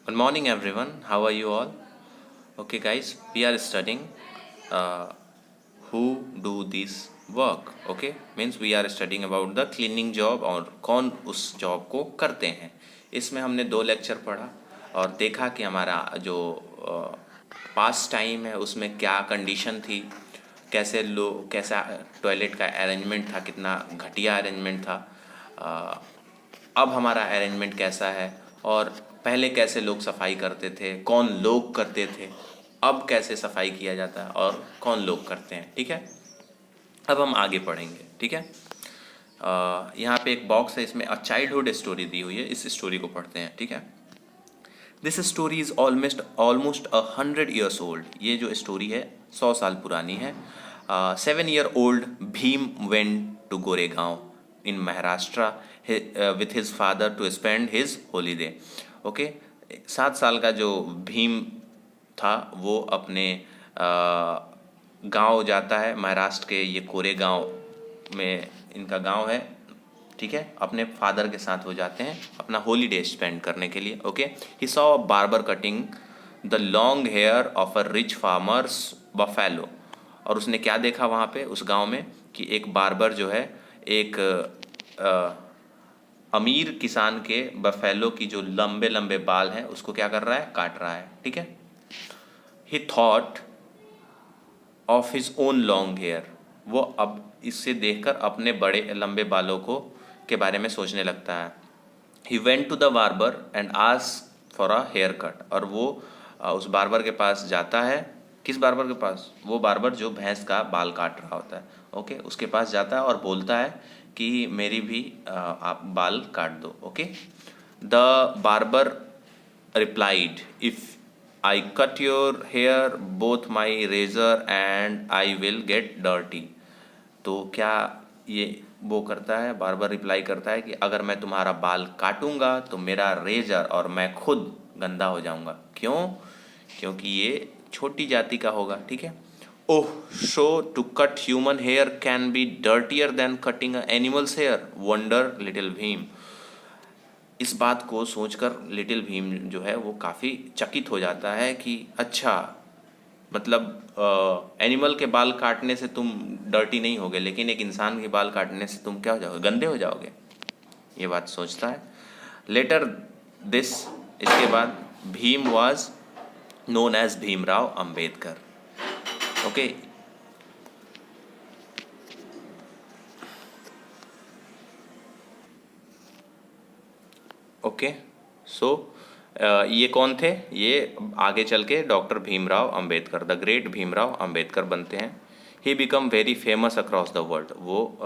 Good morning, everyone. How are you all? Okay, guys, we are studying uh, who do this work. Okay, means we are studying about the cleaning job और कौन उस job को करते हैं. इसमें हमने 2 lecture पढ़ा और देखा कि हमारा जो पास टाइम है उसमें क्या कंडीशन थी, कैसा टॉयलेट का अरेंजमेंट था, कितना घटिया अरेंजमेंट था. अब हमारा अरेंजमेंट कैसा है और पहले कैसे लोग सफाई करते थे, कौन लोग करते थे, अब कैसे सफाई किया जाता है और कौन लोग करते हैं. ठीक है, अब हम आगे पढ़ेंगे. ठीक है, यहाँ पे एक बॉक्स है, इसमें अ चाइल्डहुड स्टोरी दी हुई है. इस स्टोरी को पढ़ते हैं. ठीक है, this story is almost 100 years old. ये जो स्टोरी है 100 साल पुरानी है. 7 year old Bhim went to Goregaon in Maharashtra with his father to spend his holiday. Okay, 7 साल का जो भीम था वो अपने गांव जाता है. महाराष्ट्र के ये कोरेगांव में इनका गांव है. ठीक है, अपने फादर के साथ वो जाते हैं अपना हॉलीडे स्पेंड करने के लिए. Okay, he saw a barber cutting the long hair of a rich farmer's buffalo. और उसने क्या देखा वहाँ पे उस गांव में कि एक बार्बर जो है एक अमीर किसान के बफेलो की जो लंबे लंबे बाल हैं उसको क्या कर रहा है, काट रहा है. ठीक है, he thought of his own long hair. वो अब इससे देखकर अपने बड़े लंबे बालों को के बारे में सोचने लगता है. He went to the barber and ask for a hair cut. और वो उस बार्बर के पास जाता है. किस बार्बर के पास? वो बार्बर जो भैंस का बाल काट रहा होता है. ओके, उसके पास जाता है और बोलता है कि मेरी भी आप बाल काट दो. Okay, the barber replied, if I cut your hair, both my razor and I will get dirty. तो क्या ये वो करता है, बार बार रिप्लाई करता है कि अगर मैं तुम्हारा बाल काटूंगा तो मेरा रेजर और मैं खुद गंदा हो जाऊंगा. क्यों? क्योंकि ये छोटी जाति का होगा. ठीक है, oh, so to cut human hair can be dirtier than cutting animals hair, wonder little Bhim. इस बात को सोचकर लिटिल भीम जो है वो काफ़ी चकित हो जाता है कि अच्छा, मतलब एनिमल के बाल काटने से तुम डर्टी नहीं होगे, लेकिन एक इंसान के बाल काटने से तुम क्या हो जाओगे, गंदे हो जाओगे. ये बात सोचता है. लेटर दिस, इसके बाद Bhim was known as Bhimrao Ambedkar. Okay, okay, so ये कौन थे? ये आगे चल के doctor Bhimrao Ambedkar, the great Bhimrao Ambedkar बनते हैं. He become very famous across the world. वो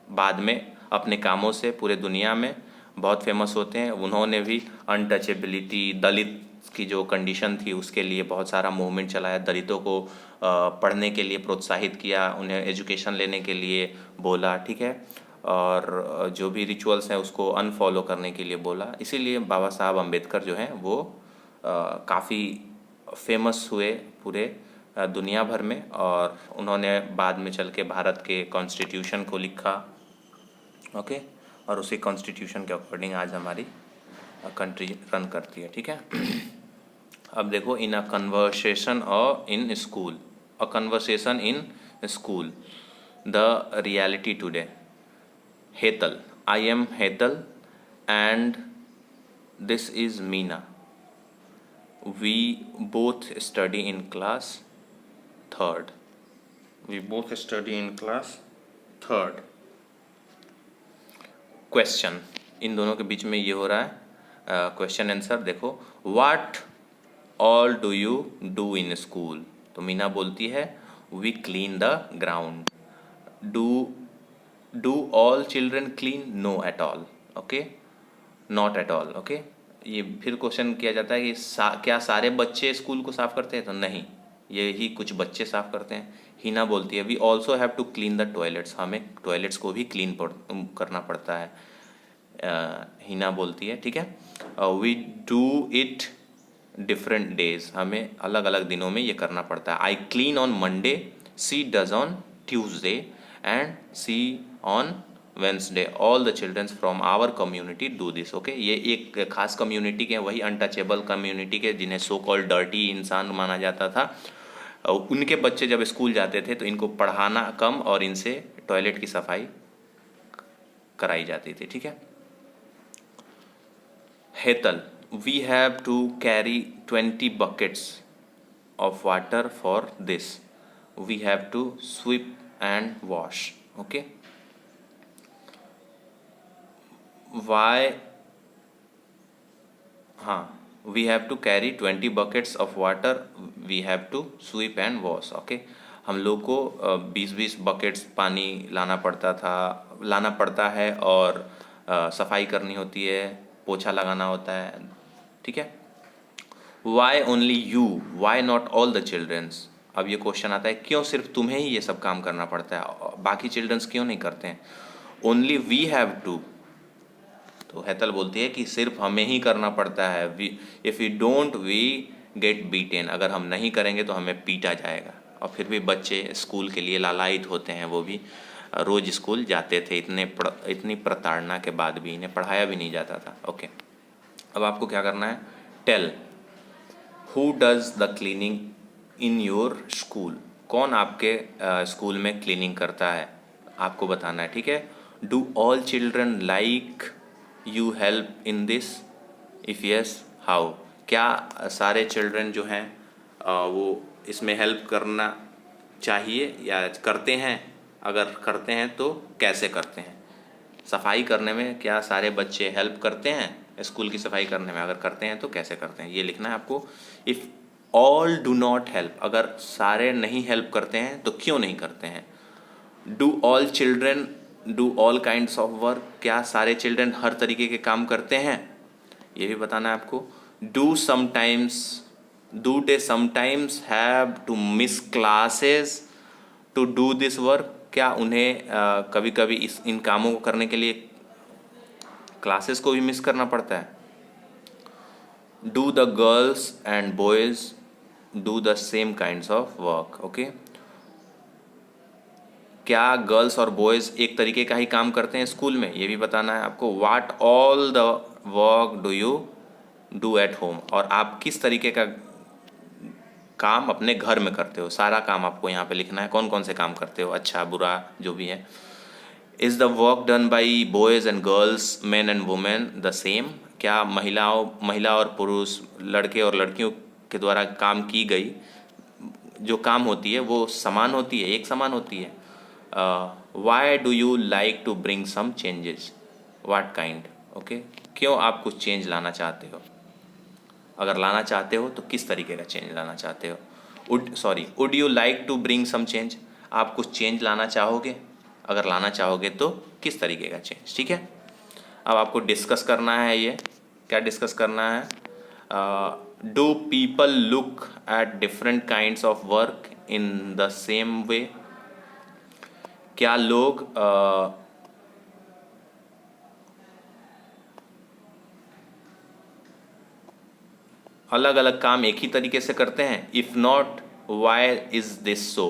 बाद में अपने कामों से पूरे दुनिया में बहुत फेमस होते हैं. उन्होंने भी अनटचेबिलिटी, दलित की जो कंडीशन थी उसके लिए बहुत सारा मूवमेंट चलाया. दलितों को पढ़ने के लिए प्रोत्साहित किया, उन्हें एजुकेशन लेने के लिए बोला. ठीक है, और जो भी रिचुअल्स हैं उसको अनफॉलो करने के लिए बोला. इसीलिए बाबा साहब अम्बेडकर जो हैं वो काफ़ी फेमस हुए पूरे दुनिया भर में. और उन्होंने बाद में चल के भारत के कॉन्स्टिट्यूशन को लिखा. ओके, और उसी कॉन्स्टिट्यूशन के अकॉर्डिंग आज हमारी कंट्री रन करती है. ठीक है, अब देखो, इन अ कन्वर्सेशन और in school, a conversation in school, the reality today. Hetal. I am Hetal and this is Meena. We both study in class third. We both study in class third. Question. इन दोनों के बीच में ये हो रहा है question answer. देखो, What all do you do in school? तो मीना बोलती है We clean the ground. Do all children clean? No at all. Okay, not at all. Okay, ये फिर क्वेश्चन किया जाता है कि क्या सारे बच्चे स्कूल को साफ करते हैं? तो नहीं, यही कुछ बच्चे साफ करते हैं. हिना बोलती है we also have to clean the toilets. हमें टॉयलेट्स को भी क्लीन करना पड़ता है. हिना बोलती है. ठीक है, we do it different days. हमें अलग अलग दिनों में ये करना पड़ता है. I clean on Monday, she does on Tuesday and she on Wednesday all the childrens from our community do this. Okay, ये एक खास कम्युनिटी के, वही अनटचेबल कम्युनिटी के जिन्हें सो कॉल्ड डर्टी इंसान माना जाता था, उनके बच्चे जब स्कूल जाते थे तो इनको पढ़ाना कम और इनसे टॉयलेट की सफाई कराई जाती थी। ठीक है। Hetal, we have to carry 20 buckets of water for this. We have to sweep and wash. Okay. Why? हाँ, we have to carry 20 buckets of water. We have to sweep and wash. Okay. हम लोग को 20-20 buckets पानी लाना पड़ता है और सफाई करनी होती है, पोछा लगाना होता है। ठीक है। Why only you, why not all the childrens. अब ये क्वेश्चन आता है, क्यों सिर्फ तुम्हें ही ये सब काम करना पड़ता है, बाकी चिल्ड्रंस क्यों नहीं करते हैं। ओनली वी हैव टू, तो हेतल बोलती है कि सिर्फ हमें ही करना पड़ता है। If we don't we get beaten, अगर हम नहीं करेंगे तो हमें पीटा जाएगा। और फिर भी बच्चे स्कूल के लिए लालायित होते हैं, वो भी रोज़ स्कूल जाते थे, इतनी प्रताड़ना के बाद भी इन्हें पढ़ाया भी नहीं जाता था। ओके, अब आपको क्या करना है, tell who does the cleaning in your school. कौन आपके स्कूल में क्लीनिंग करता है, आपको बताना है। ठीक है। Do all children like you help in this, if yes how. क्या सारे चिल्ड्रन जो हैं वो इसमें हेल्प करना चाहिए या करते हैं, अगर करते हैं तो कैसे करते हैं। सफाई करने में क्या सारे बच्चे हेल्प करते हैं, स्कूल की सफाई करने में अगर करते हैं तो कैसे करते हैं, ये लिखना है आपको। If all do not help, अगर सारे नहीं हेल्प करते हैं तो क्यों नहीं करते हैं। Do all children do all kinds of work, क्या सारे चिल्ड्रन हर तरीके के काम करते हैं, ये भी बताना है आपको। Do they sometimes have to miss classes to do this work, क्या उन्हें कभी कभी इन कामों को करने के लिए क्लासेस को भी मिस करना पड़ता है। Do the girls and boys do the same kinds of work. Okay, क्या गर्ल्स और बॉयज़ एक तरीके का ही काम करते हैं स्कूल में, ये भी बताना है आपको। What all the work do you do at home, और आप किस तरीके का काम अपने घर में करते हो, सारा काम आपको यहाँ पे लिखना है, कौन कौन से काम करते हो, अच्छा बुरा जो भी है। Is the work done by boys and girls, man and women the same, क्या महिला और पुरुष, लड़के और लड़कियों के द्वारा काम की गई जो काम होती है वो समान होती है, एक समान होती है। Why do you like to bring some changes, what kind. Okay, क्यों आप कुछ चेंज लाना चाहते हो, अगर लाना चाहते हो तो किस तरीके का चेंज लाना चाहते हो। Would you like to bring some change, आप कुछ चेंज लाना चाहोगे, अगर लाना चाहोगे तो किस तरीके का चेंज। ठीक है। अब आपको डिस्कस करना है, ये क्या डिस्कस करना है। Do people look at different kinds of work in the same way, क्या लोग अलग अलग काम एक ही तरीके से करते हैं। If not why is this so,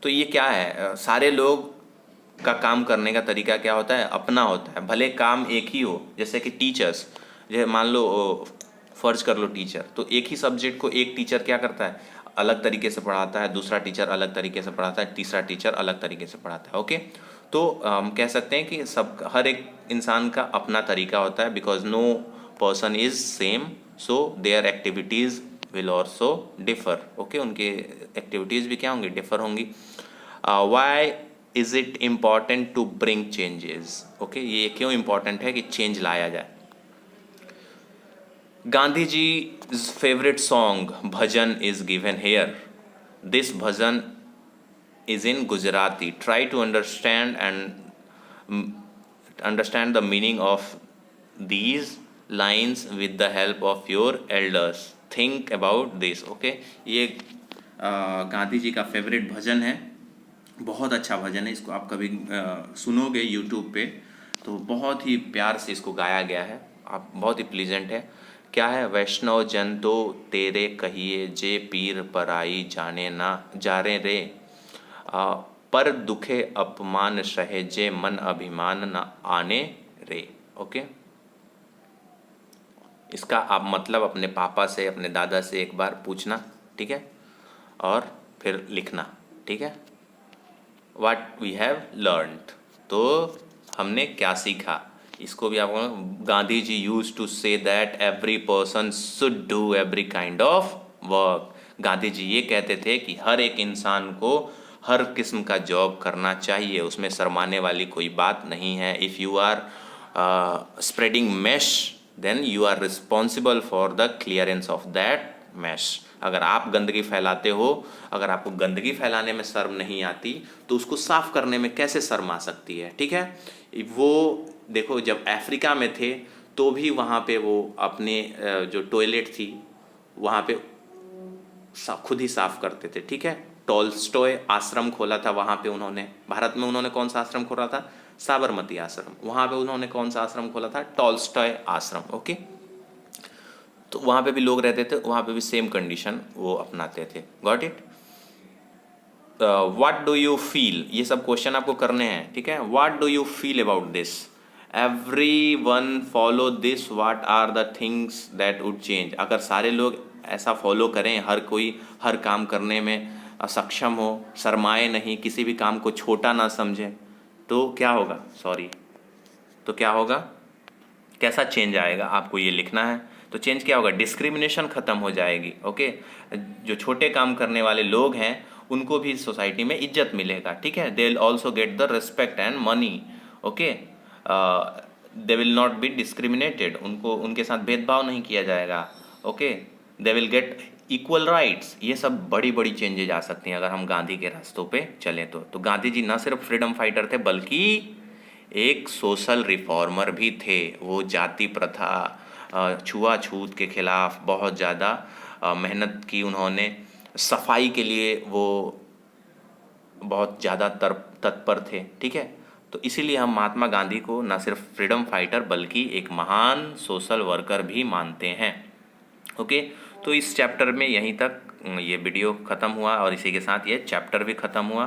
तो ये क्या है, सारे लोग का काम करने का तरीका क्या होता है, अपना होता है, भले काम एक ही हो। जैसे कि टीचर्स, जैसे मान लो फर्ज कर लो टीचर, तो एक ही सब्जेक्ट को एक टीचर क्या करता है, अलग तरीके से पढ़ाता है, दूसरा टीचर अलग तरीके से पढ़ाता है, तीसरा टीचर अलग तरीके से पढ़ाता है। ओके, तो हम कह सकते हैं कि हर एक इंसान का अपना तरीका होता है, because no person is same, so their activities will also differ. Okay, उनके एक्टिविटीज़ भी क्या होंगी, डिफर होंगी। Why is it important to bring changes. Okay, ये क्यों इम्पॉर्टेंट है कि चेंज लाया जाए। Gandhi ji favourite song bhajan is given here, this bhajan is in Gujarati. Try to understand the meaning of these lines with the help of your elders. Think about this. Okay, ये गांधी जी का favourite भजन है, बहुत अच्छा भजन है। इसको आप कभी सुनोगे यूट्यूब पे तो बहुत ही प्यार से इसको गाया गया है, आप बहुत ही प्लीजेंट है। क्या है, वैष्णव जन तो तेरे कहिए जे पीर पराई जाने ना जा रे रे। पर दुखे अपमान सहे जे मन अभिमान न आने रे। ओके, इसका आप मतलब अपने पापा से, अपने दादा से एक बार पूछना, ठीक है, और फिर लिखना, ठीक है। व्हाट वी हैव लर्नड, तो हमने क्या सीखा, इसको भी आपको, Gandhi ji used to say that every person should do every kind of work. Gandhi ji ये कहते थे कि हर एक इंसान को हर किस्म का जॉब करना चाहिए, उसमें शर्माने वाली कोई बात नहीं है। If you are spreading mess then you are responsible for the clearance of that mess. अगर आप गंदगी फैलाते हो, अगर आपको गंदगी फैलाने में शर्म नहीं आती तो उसको साफ करने में कैसे शर्म आ सकती है, ठीक है। वो देखो, जब अफ्रीका में थे तो भी वहाँ पे वो अपने जो टॉयलेट थी वहाँ पे खुद ही साफ करते थे, ठीक है। टॉल्स्टॉय आश्रम खोला था वहाँ पे उन्होंने, भारत में उन्होंने कौन सा आश्रम खोला था, साबरमती आश्रम। वहाँ पे उन्होंने कौन सा आश्रम खोला था, टॉल्स्टॉय आश्रम। ओके, तो वहाँ पे भी लोग रहते थे, वहाँ पे भी सेम कंडीशन वो अपनाते थे। Got it. What do you feel, ये सब क्वेश्चन आपको करने हैं, ठीक है। What do you feel about this, every one follow this, what are the things that would change. अगर सारे लोग ऐसा फॉलो करें, हर कोई हर काम करने में सक्षम हो, शर्माए नहीं, किसी भी काम को छोटा ना समझे, तो क्या होगा, तो क्या होगा, कैसा चेंज आएगा, आपको ये लिखना है। तो चेंज क्या होगा, डिस्क्रिमिनेशन खत्म हो जाएगी। ओके, जो छोटे काम करने वाले लोग हैं उनको भी सोसाइटी में इज्जत मिलेगा, ठीक है। They will also get the respect and money. Okay, they will not be discriminated, उनको उनके साथ भेदभाव नहीं किया जाएगा। Okay, they will get equal rights. ये सब बड़ी बड़ी चेंजेज आ सकती हैं अगर हम गांधी के रास्तों पे चलें तो गांधी जी न सिर्फ फ्रीडम फाइटर थे बल्कि एक सोशल रिफॉर्मर भी थे। वो जाति प्रथा, छुआछूत के खिलाफ बहुत ज़्यादा मेहनत की उन्होंने, सफाई के लिए वो बहुत ज़्यादा तत्पर थे, ठीक है। तो इसीलिए हम महात्मा गांधी को न सिर्फ फ्रीडम फाइटर बल्कि एक महान सोशल वर्कर भी मानते हैं। ओके, तो इस चैप्टर में यहीं तक ये वीडियो ख़त्म हुआ और इसी के साथ ये चैप्टर भी ख़त्म हुआ।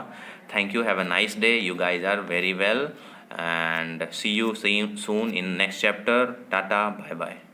Thank you, have a nice day, you guys are very well, and see you soon in next chapter. Tata, bye bye.